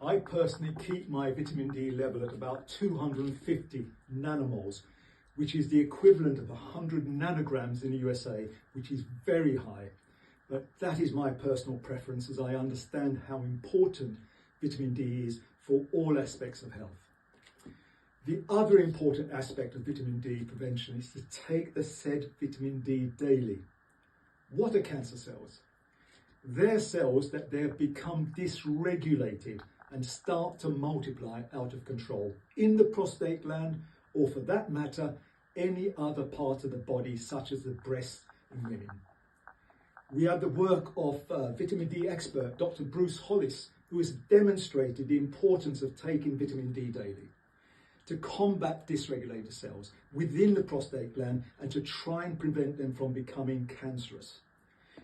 I personally keep my vitamin D level at about 250 nanomoles, which is the equivalent of 100 nanograms in the USA, which is very high. But that is my personal preference, as I understand how important vitamin D is for all aspects of health. The other important aspect of vitamin D prevention is to take the said vitamin D daily. What are cancer cells? They're cells that they've become dysregulated and start to multiply out of control in the prostate gland, or for that matter, any other part of the body, such as the breast in women. We have the work of vitamin D expert, Dr. Bruce Hollis, who has demonstrated the importance of taking vitamin D daily to combat dysregulated cells within the prostate gland and to try and prevent them from becoming cancerous.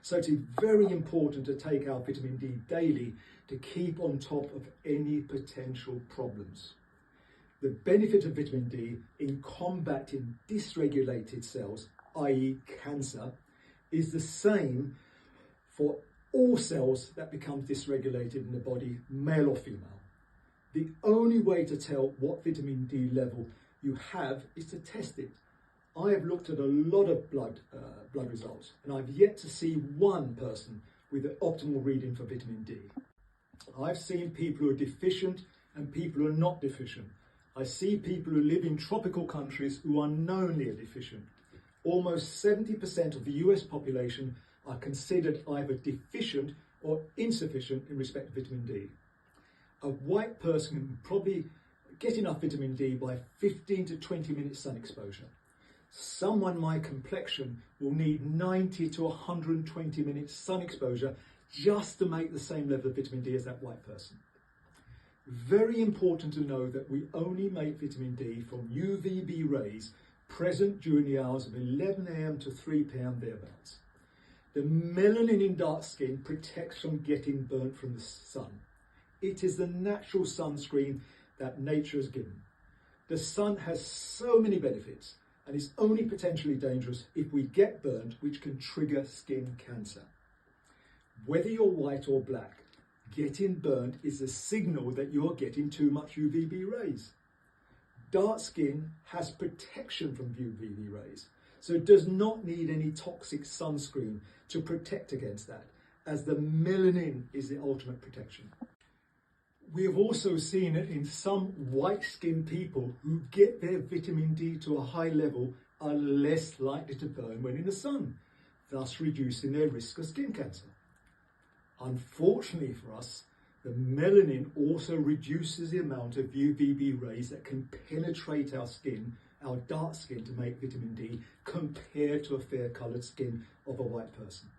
So it is very important to take our vitamin D daily to keep on top of any potential problems. The benefit of vitamin D in combating dysregulated cells, i.e. cancer, is the same for all cells that become dysregulated in the body, male or female. The only way to tell what vitamin D level you have is to test it. I have looked at a lot of blood results, and I've yet to see one person with an optimal reading for vitamin D. I've seen people who are deficient and people who are not deficient. I see people who live in tropical countries who unknowingly are deficient. Almost 70% of the US population are considered either deficient or insufficient in respect to vitamin D. A white person can probably get enough vitamin D by 15 to 20 minutes sun exposure. Someone my complexion will need 90 to 120 minutes sun exposure just to make the same level of vitamin D as that white person. Very important to know that we only make vitamin D from UVB rays present during the hours of 11 AM to 3 PM thereabouts. The melanin in dark skin protects from getting burnt from the sun. It is the natural sunscreen that nature has given. The sun has so many benefits and is only potentially dangerous if we get burnt, which can trigger skin cancer. Whether you're white or black, getting burnt is a signal that you're getting too much UVB rays. Dark skin has protection from UVB rays, so it does not need any toxic sunscreen to protect against that, as the melanin is the ultimate protection. We have also seen it in some white-skinned people who get their vitamin D to a high level are less likely to burn when in the sun, thus reducing their risk of skin cancer. Unfortunately for us, the melanin also reduces the amount of UVB rays that can penetrate our skin, our dark skin, to make vitamin D compared to a fair-coloured skin of a white person.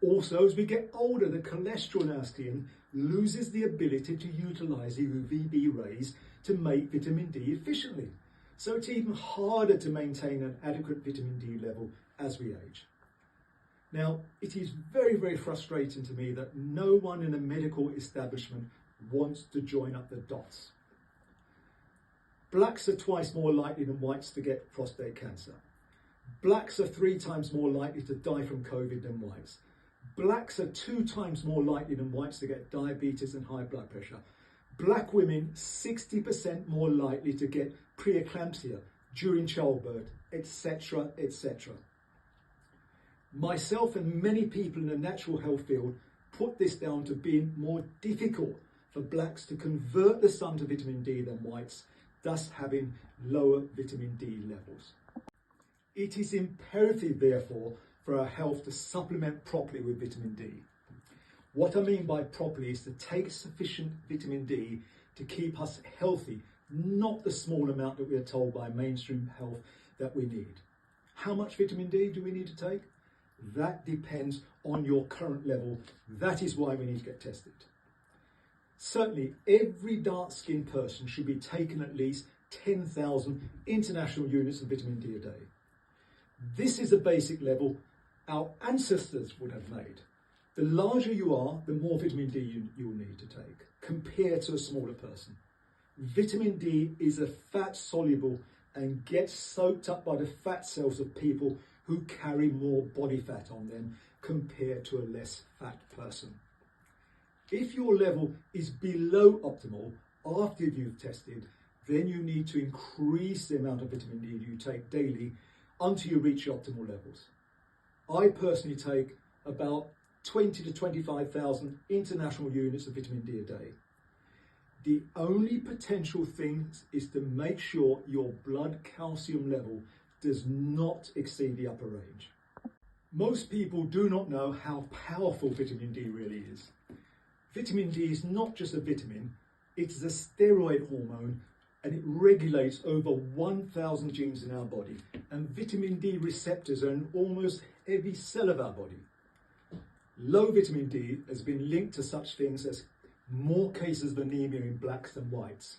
Also, as we get older, the cholesterol in our skin loses the ability to utilise the UVB rays to make vitamin D efficiently. So it's even harder to maintain an adequate vitamin D level as we age. Now, it is very, very frustrating to me that no one in a medical establishment wants to join up the dots. Blacks are twice more likely than whites to get prostate cancer. Blacks are 3 times more likely to die from COVID than whites. Blacks are 2 times more likely than whites to get diabetes and high blood pressure. Black women, 60% more likely to get preeclampsia during childbirth, etc., etc. Myself and many people in the natural health field put this down to being more difficult for blacks to convert the sun to vitamin D than whites, thus having lower vitamin D levels. It is imperative, therefore, for our health to supplement properly with vitamin D. What I mean by properly is to take sufficient vitamin D to keep us healthy, not the small amount that we are told by mainstream health that we need. How much vitamin D do we need to take? That depends on your current level. That is why we need to get tested. Certainly, every dark-skinned person should be taking at least 10,000 international units of vitamin D a day. This is a basic level our ancestors would have made. The larger you are, the more vitamin D you will need to take, compared to a smaller person. Vitamin D is a fat soluble and gets soaked up by the fat cells of people who carry more body fat on them compared to a less fat person. If your level is below optimal after you've tested, then you need to increase the amount of vitamin D you take daily until you reach your optimal levels. I personally take about 20 to 25,000 international units of vitamin D a day. The only potential thing is to make sure your blood calcium level does not exceed the upper range. Most people do not know how powerful vitamin D really is. Vitamin D is not just a vitamin, it is a steroid hormone, and it regulates over 1,000 genes in our body. And vitamin D receptors are in almost every cell of our body. Low vitamin D has been linked to such things as more cases of anemia in blacks than whites.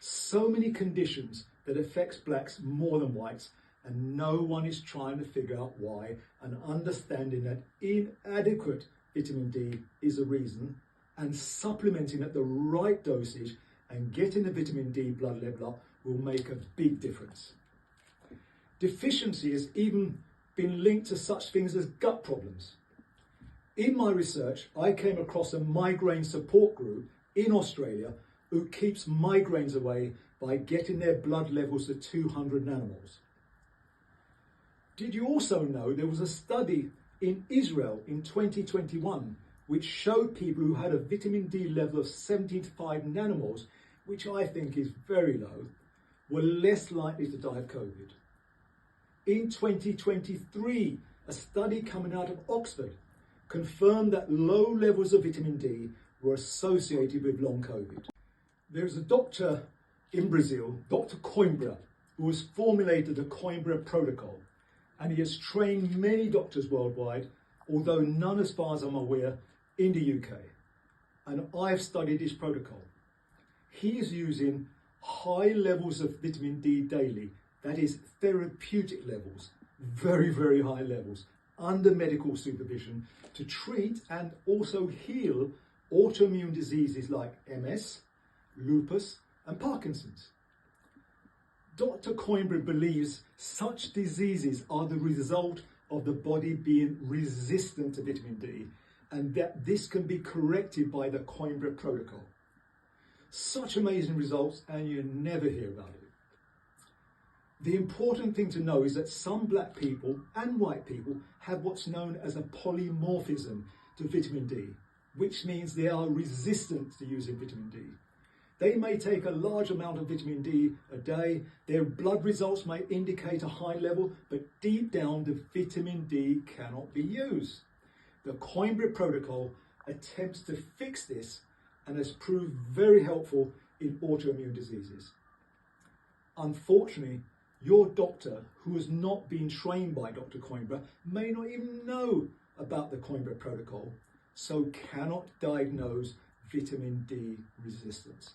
So many conditions that affects blacks more than whites, and no one is trying to figure out why, and understanding that inadequate vitamin D is a reason, and supplementing at the right dosage and getting the vitamin D blood level up will make a big difference. Deficiency has even been linked to such things as gut problems. In my research, I came across a migraine support group in Australia who keeps migraines away by getting their blood levels to 200 nanomoles. Did you also know there was a study in Israel in 2021 which showed people who had a vitamin D level of 75 nanomoles, which I think is very low, were less likely to die of COVID. In 2023, a study coming out of Oxford confirmed that low levels of vitamin D were associated with long COVID. There's a doctor in Brazil, Dr. Coimbra, who has formulated the Coimbra protocol, and he has trained many doctors worldwide, although none, as far as I'm aware, in the UK. And I've studied his protocol. He is using high levels of vitamin D daily, that is therapeutic levels, very, very high levels, under medical supervision to treat and also heal autoimmune diseases like MS, lupus, and Parkinson's. Dr. Coimbra believes such diseases are the result of the body being resistant to vitamin D, and that this can be corrected by the Coimbra protocol. Such amazing results, and you never hear about it. The important thing to know is that some black people and white people have what's known as a polymorphism to vitamin D, which means they are resistant to using vitamin D. They may take a large amount of vitamin D a day, their blood results may indicate a high level, but deep down the vitamin D cannot be used. The Coimbra protocol attempts to fix this and has proved very helpful in autoimmune diseases. Unfortunately, your doctor, who has not been trained by Dr. Coimbra, may not even know about the Coimbra protocol, so cannot diagnose vitamin D resistance.